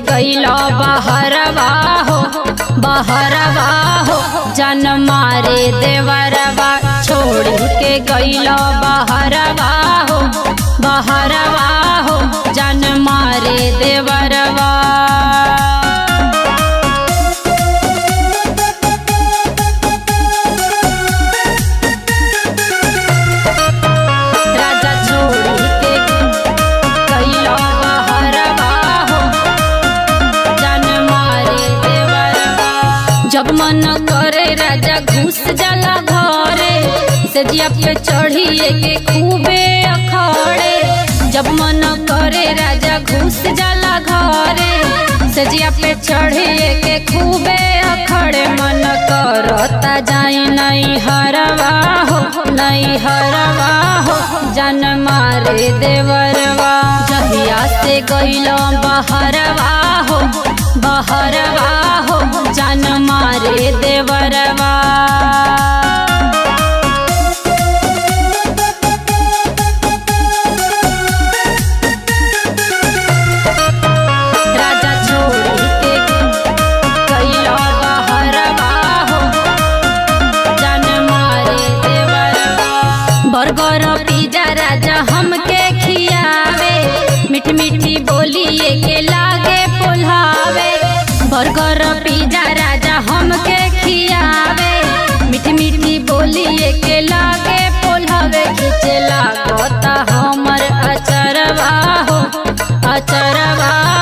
गईला बहरवा हो जन मारे देवरवा छोड़ के गईला बहरवा हो जन मारे देवरवा। राजा छोड़ के गईला बहरवा हो जन मारे देवरवा। जब मन करे राजा घुस जाला घरे सजिया पे चढ़िए के खूबे अखड़े। जब मन करे राजा घुस जाला घरे सजिया पे चढ़िए के खूबे अखड़े। मन करता जाई नहीं हरवा हो जन मारे देवरवा। जहिया से गईला बहरवा हो जन मारे देवरवा। राजा छोड़ के गईला बहरवा हो जन मारे देवरवा। बर्गर पिज्जा राजा हमके खियावे मीठी मीठी बोलिए के लागे पुल्हावे। बर्गर पिज्जा राजा हमके खियावे मीठी मीठी बोलिए के लागे पुल्हावे। खींचे लागता हमर अचरवा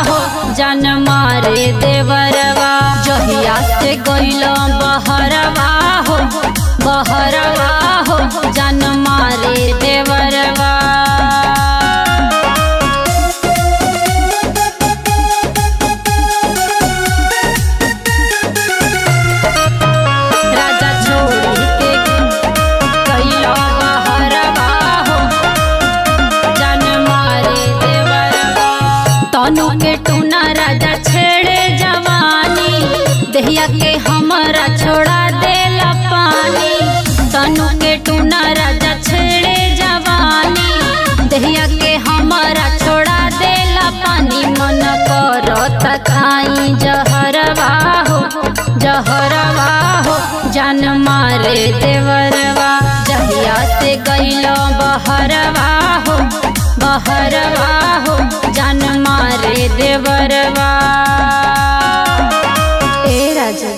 हो जन मारे देवरवा। जहिया से गईला बहरवा हो जन मारे देवरवा। राजा छोड़ के गईला बहरवा हो जन मारे देवरवा। तनु के टूना राजा छेड़े जवानी दहिया के हमारा छोड़ा देला पानी। तनु के टूना राजा छेड़े जवानी दहिया के हमारा छोड़ा देला पानी। मन करता खाई जहरवा हो जन मारे देवरवा। जहिया से गईला बहरवा हो जन मारे देवरवा। ए राजा।